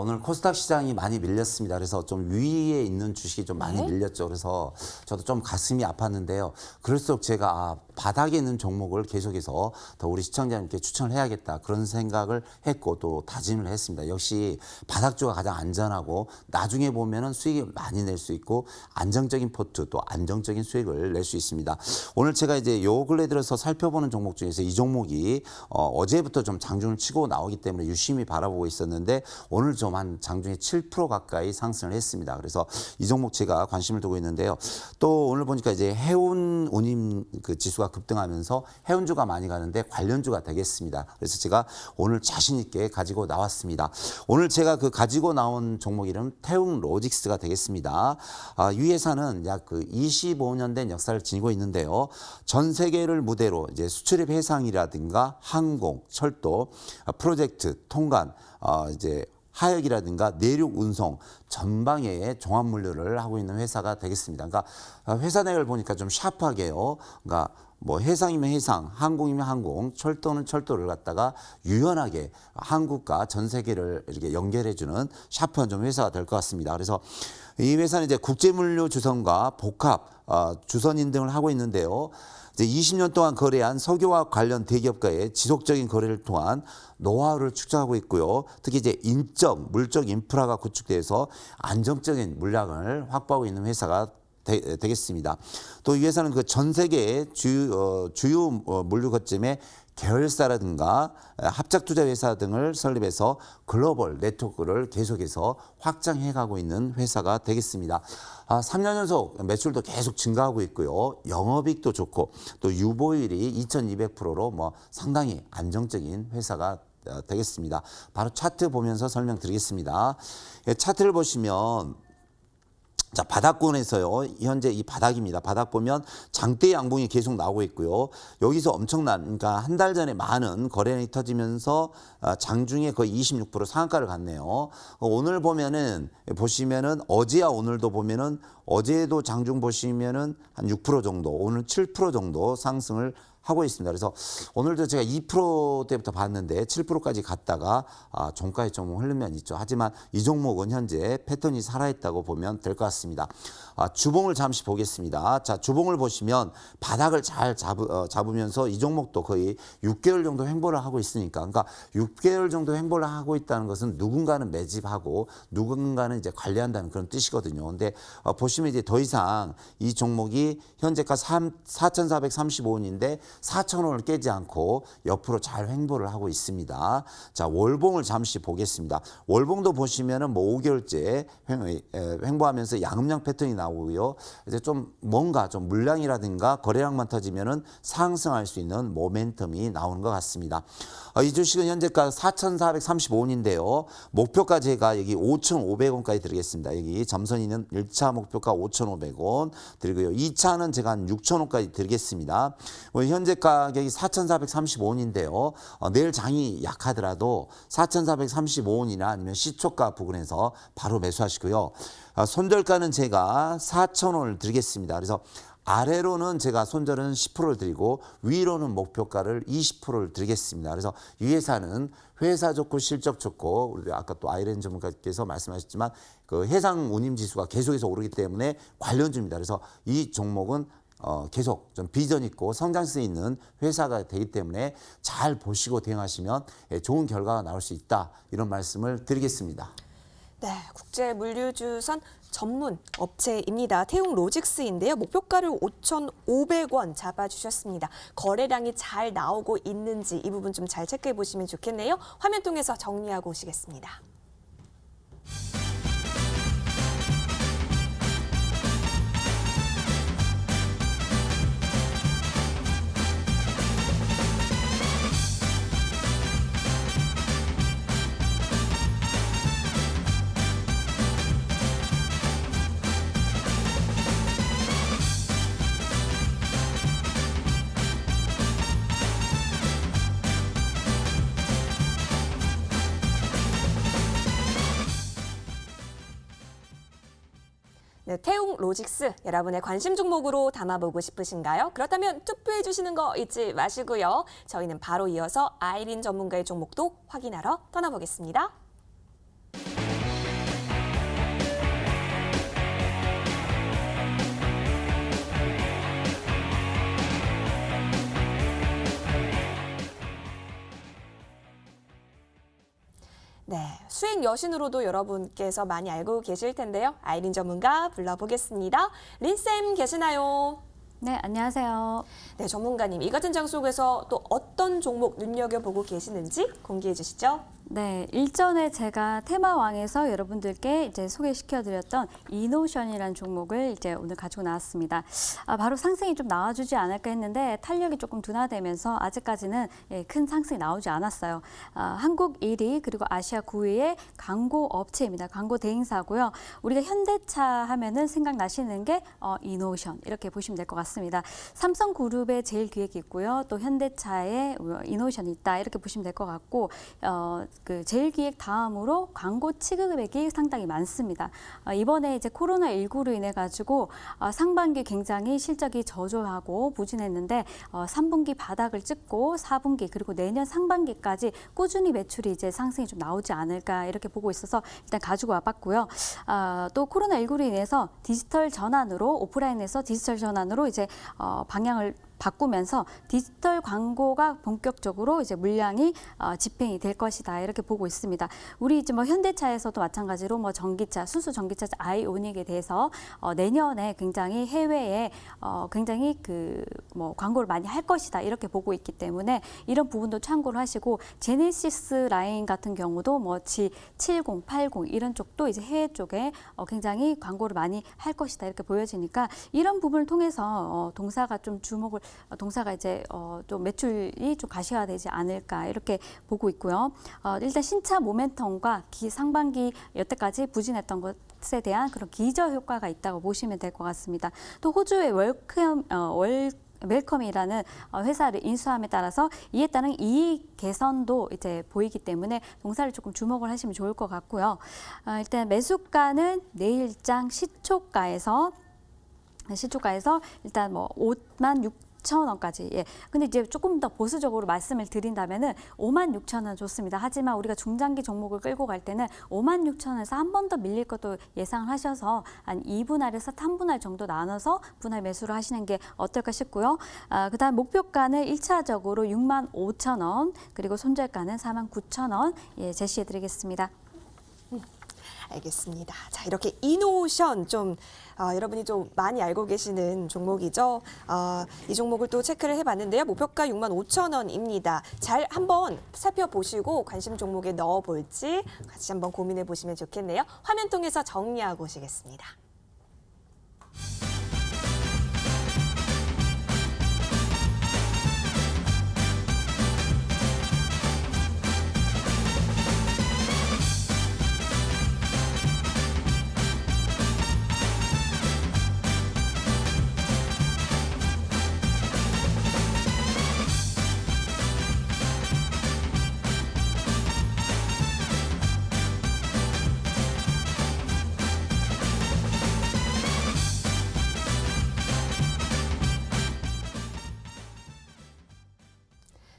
오늘 코스닥 시장이 많이 밀렸습니다. 그래서 좀 위에 있는 주식이 좀 많이 밀렸죠. 그래서 저도 좀 가슴이 아팠는데요. 그럴수록 제가 바닥에 있는 종목을 계속해서 더 우리 시청자님께 추천을 해야겠다. 그런 생각을 했고 또 다짐을 했습니다. 역시 바닥주가 가장 안전하고 나중에 보면은 수익을 많이 낼 수 있고 안정적인 포트 또 안정적인 수익을 낼 수 있습니다. 오늘 제가 이제 요 근래 들어서 살펴보는 종목 중에서 이 종목이 어제부터 좀 장중을 치고 나오기 때문에 유심히 바라보고 있었는데 오늘 좀 한 장중에 7% 가까이 상승을 했습니다. 그래서 이 종목 제가 관심을 두고 있는데요. 또 오늘 보니까 이제 해운 운임 그 지수가 급등하면서 해운주가 많이 가는데 관련주가 되겠습니다. 그래서 제가 오늘 자신 있게 가지고 나왔습니다. 오늘 제가 그 가지고 나온 종목 이름 태웅 로직스가 되겠습니다. 이 회사는 약 그 25년 된 역사를 지니고 있는데요. 전 세계를 무대로 이제 수출입 해상이라든가 항공, 철도, 프로젝트, 통관, 이제 하역이라든가 내륙 운송 전방에 종합 물류를 하고 있는 회사가 되겠습니다. 그러니까 회사 내역을 보니까 좀 샤프하게요. 그러니까 뭐 해상이면 해상, 항공이면 항공, 철도는 철도를 갖다가 유연하게 한국과 전 세계를 이렇게 연결해주는 샤프한 좀 회사가 될 것 같습니다. 그래서 이 회사는 이제 국제물류 주선과 복합 주선 인증을 하고 있는데요. 이제 20년 동안 거래한 석유와 관련 대기업과의 지속적인 거래를 통한 노하우를 축적하고 있고요. 특히 이제 인적, 물적 인프라가 구축돼서 안정적인 물량을 확보하고 있는 회사가 되겠습니다. 또 이 회사는 그 전 세계의 주요 물류 거점의 계열사라든가 합작투자회사 등을 설립해서 글로벌 네트워크를 계속해서 확장해가고 있는 회사가 되겠습니다. 3년 연속 매출도 계속 증가하고 있고요. 영업이익도 좋고 또 유보율이 2200%로 뭐 상당히 안정적인 회사가 되겠습니다. 바로 차트 보면서 설명드리겠습니다. 차트를 보시면 자, 바닥권에서요. 현재 이 바닥입니다. 바닥 보면 장대 양봉이 계속 나오고 있고요. 여기서 엄청난, 그러니까 한 달 전에 많은 거래량이 터지면서 장중에 거의 26% 상한가를 갔네요. 오늘 보시면은 어제와 오늘도 보면은 어제도 장중 보시면은 한 6% 정도, 오늘 7% 정도 상승을 하고 있습니다. 그래서 오늘도 제가 2%대부터 봤는데 7%까지 갔다가 종가에 좀 흐르면 있죠. 하지만 이 종목은 현재 패턴이 살아있다고 보면 될 것 같습니다. 주봉을 잠시 보겠습니다. 자, 주봉을 보시면 바닥을 잘 잡으면서 이 종목도 거의 6개월 정도 횡보를 하고 있으니까, 그러니까 6개월 정도 횡보를 하고 있다는 것은 누군가는 매집하고 누군가는 이제 관리한다는 그런 뜻이거든요. 근데 보시면 이제 더 이상 이 종목이 현재가 4,435원인데 4,000원을 깨지 않고 옆으로 잘 횡보를 하고 있습니다. 자, 월봉을 잠시 보겠습니다. 월봉도 보시면은 뭐 5개월째 횡보하면서 양음양 패턴이 나오고요. 이제 좀 뭔가 좀 물량이라든가 거래량만 터지면은 상승할 수 있는 모멘텀이 나오는 것 같습니다. 이 주식은 현재가 4,435원인데요. 목표가 제가 여기 5,500원까지 드리겠습니다. 여기 점선이는 1차 목표가 5,500원 드리고요. 2차는 제가 한 6,000원까지 드리겠습니다. 현재 가격이 4,435원인데요. 내일 장이 약하더라도 4,435원이나 아니면 시초가 부근에서 바로 매수하시고요. 손절가는 제가 4,000원을 드리겠습니다. 그래서 아래로는 제가 손절은 10%를 드리고 위로는 목표가를 20%를 드리겠습니다. 그래서 이 회사는 회사 좋고 실적 좋고 우리 아까 또 아이렌 전문가께서 말씀하셨지만 그 해상 운임 지수가 계속해서 오르기 때문에 관련주입니다. 그래서 이 종목은 계속 좀 비전 있고 성장성 있는 회사가 되기 때문에 잘 보시고 대응하시면 좋은 결과가 나올 수 있다. 이런 말씀을 드리겠습니다. 네, 국제 물류주선 전문 업체입니다. 태웅 로직스인데요. 목표가를 5,500원 잡아주셨습니다. 거래량이 잘 나오고 있는지 이 부분 좀 잘 체크해 보시면 좋겠네요. 화면 통해서 정리하고 오시겠습니다. 네, 태웅 로직스 여러분의 관심 종목으로 담아보고 싶으신가요? 그렇다면 투표해 주시는 거 잊지 마시고요. 저희는 바로 이어서 아이린 전문가의 종목도 확인하러 떠나보겠습니다. 네, 수익 여신으로도 여러분께서 많이 알고 계실 텐데요. 아이린 전문가 불러보겠습니다. 린쌤 계시나요? 네, 안녕하세요. 네, 전문가님, 이 같은 장속에서 또 어떤 종목 눈여겨보고 계시는지 공개해 주시죠. 네, 일전에 제가 테마왕에서 여러분들께 이제 소개시켜드렸던 이노션이라는 종목을 이제 오늘 가지고 나왔습니다. 바로 상승이 좀 나와주지 않을까 했는데 탄력이 조금 둔화되면서 아직까지는 큰 상승이 나오지 않았어요. 한국 1위 그리고 아시아 9위의 광고 업체입니다. 광고 대행사고요. 우리가 현대차 하면은 생각나시는 게 이노션 이렇게 보시면 될 것 같습니다. 삼성그룹의 제일기획이 있고요. 또 현대차의 이노션이 있다 이렇게 보시면 될 것 같고 그 제일기획 다음으로 광고 취급액이 상당히 많습니다. 이번에 이제 코로나19로 인해 가지고 상반기 굉장히 실적이 저조하고 부진했는데 3분기 바닥을 찍고 4분기 그리고 내년 상반기까지 꾸준히 매출이 이제 상승이 좀 나오지 않을까 이렇게 보고 있어서 일단 가지고 와봤고요. 또 코로나19로 인해서 디지털 전환으로 오프라인에서 디지털 전환으로 이제 방향을 바꾸면서 디지털 광고가 본격적으로 이제 물량이 집행이 될 것이다 이렇게 보고 있습니다. 우리 이제 뭐 현대차에서도 마찬가지로 뭐 전기차, 순수 전기차 아이오닉에 대해서 내년에 굉장히 해외에 굉장히 그 뭐 광고를 많이 할 것이다 이렇게 보고 있기 때문에 이런 부분도 참고를 하시고 제네시스 라인 같은 경우도 뭐 G70, 80 이런 쪽도 이제 해외 쪽에 굉장히 광고를 많이 할 것이다 이렇게 보여지니까 이런 부분을 통해서 동사가 좀 주목을 동사가 이제 좀 매출이 좀 가시화되지 않을까 이렇게 보고 있고요. 일단 신차 모멘텀과 상반기 여태까지 부진했던 것에 대한 그런 기저 효과가 있다고 보시면 될 것 같습니다. 또 호주의 웰컴이라는 회사를 인수함에 따라서 이에 따른 이익 개선도 이제 보이기 때문에 동사를 조금 주목을 하시면 좋을 것 같고요. 일단 매수가는 내일장 시초가에서 일단 뭐 56,000원까지. 예. 근데 이제 조금 더 보수적으로 말씀을 드린다면은 56,000원 좋습니다. 하지만 우리가 중장기 종목을 끌고 갈 때는 56,000원에서 한 번 더 밀릴 것도 예상을 하셔서 한 2분할에서 3분할 정도 나눠서 분할 매수를 하시는 게 어떨까 싶고요. 그다음 목표가는 1차적으로 65,000원 그리고 손절가는 49,000원 예, 제시해 드리겠습니다. 알겠습니다. 자, 이렇게 이노션 좀 여러분이 좀 많이 알고 계시는 종목이죠. 이 종목을 또 체크를 해봤는데요. 목표가 65,000원입니다. 잘 한번 살펴보시고 관심 종목에 넣어볼지 같이 한번 고민해 보시면 좋겠네요. 화면 통해서 정리하고 오시겠습니다.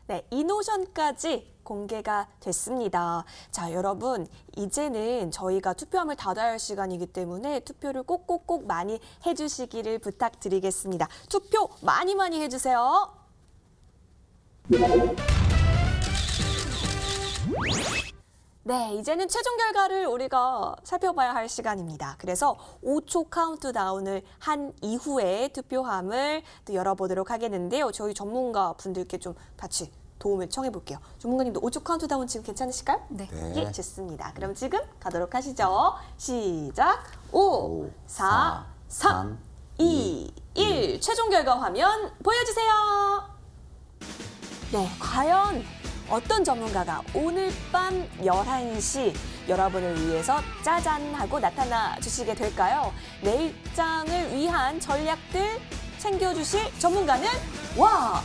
네, 이노션까지 공개가 됐습니다. 자, 여러분, 이제는 저희가 투표함을 닫아야 할 시간이기 때문에 투표를 꼭꼭꼭 많이 해주시기를 부탁드리겠습니다. 투표 많이 많이 해주세요. 네, 이제는 최종 결과를 우리가 살펴봐야 할 시간입니다. 그래서 5초 카운트다운을 한 이후에 투표함을 또 열어보도록 하겠는데요. 저희 전문가 분들께 좀 같이 도움을 청해 볼게요. 전문가님도 5초 카운트다운 지금 괜찮으실까요? 네. 예, 좋습니다. 그럼 지금 가도록 하시죠. 시작! 5, 4, 3, 2, 1. 최종 결과 화면 보여주세요. 네, 과연 어떤 전문가가 오늘 밤 11시 여러분을 위해서 짜잔 하고 나타나 주시게 될까요? 내일장을 위한 전략들 챙겨주실 전문가는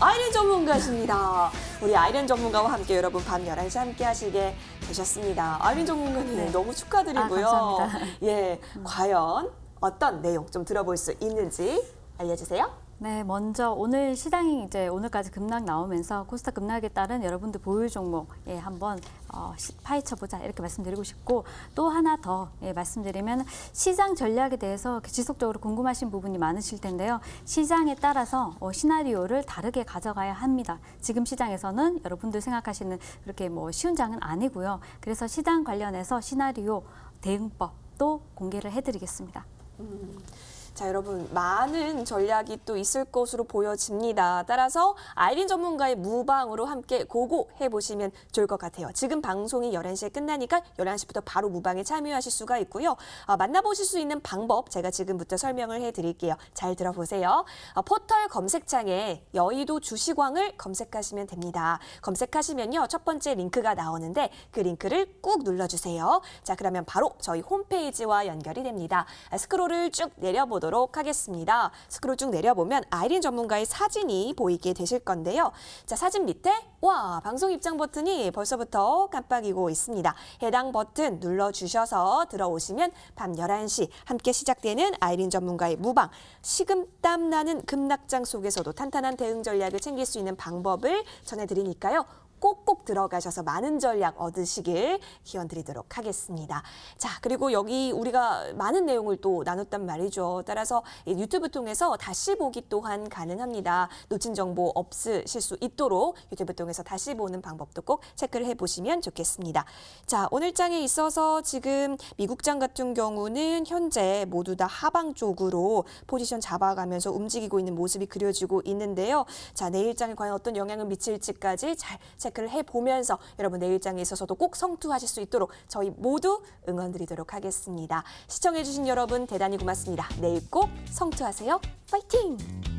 아이린 전문가십니다. 우리 아이린 전문가와 함께 여러분 밤 11시 함께 하시게 되셨습니다. 아이린 전문가님 네. 너무 축하드리고요. 감사합니다. 예, 과연 어떤 내용 좀 들어볼 수 있는지 알려주세요. 네, 먼저 오늘 시장이 이제 오늘까지 급락 나오면서 코스닥 급락에 따른 여러분들 보유 종목에 한번 파헤쳐보자 이렇게 말씀드리고 싶고 또 하나 더 말씀드리면 시장 전략에 대해서 지속적으로 궁금하신 부분이 많으실 텐데요. 시장에 따라서 시나리오를 다르게 가져가야 합니다. 지금 시장에서는 여러분들 생각하시는 그렇게 쉬운 장은 아니고요. 그래서 시장 관련해서 시나리오 대응법도 공개를 해드리겠습니다. 자, 여러분 많은 전략이 또 있을 것으로 보여집니다. 따라서 아이린 전문가의 무방으로 함께 고고해 보시면 좋을 것 같아요. 지금 방송이 11시에 끝나니까 11시부터 바로 무방에 참여하실 수가 있고요. 만나보실 수 있는 방법 제가 지금부터 설명을 해드릴게요. 잘 들어보세요. 포털 검색창에 여의도 주시광을 검색하시면 됩니다. 검색하시면요. 첫 번째 링크가 나오는데 그 링크를 꾹 눌러주세요. 자, 그러면 바로 저희 홈페이지와 연결이 됩니다. 스크롤을 쭉 내려보도록 하겠습니다. 스크롤 쭉 내려보면 아이린 전문가의 사진이 보이게 되실 건데요. 자, 사진 밑에 방송 입장 버튼이 벌써부터 깜빡이고 있습니다. 해당 버튼 눌러주셔서 들어오시면 밤 11시 함께 시작되는 아이린 전문가의 무방, 식은땀 나는 급락장 속에서도 탄탄한 대응 전략을 챙길 수 있는 방법을 전해드리니까요. 꼭꼭 들어가셔서 많은 전략 얻으시길 기원드리도록 하겠습니다. 자, 그리고 여기 우리가 많은 내용을 또 나눴단 말이죠. 따라서 유튜브 통해서 다시 보기 또한 가능합니다. 놓친 정보 없으실 수 있도록 유튜브 통해서 다시 보는 방법도 꼭 체크를 해보시면 좋겠습니다. 자, 오늘 장에 있어서 지금 미국장 같은 경우는 현재 모두 다 하방 쪽으로 포지션 잡아가면서 움직이고 있는 모습이 그려지고 있는데요. 자, 내일장에 과연 어떤 영향을 미칠지까지 잘 체크를 해보면서 여러분 내일장에 있어서도 꼭 성투하실 수 있도록 저희 모두 응원드리도록 하겠습니다. 시청해주신 여러분 대단히 고맙습니다. 내일 꼭 성투하세요. 파이팅!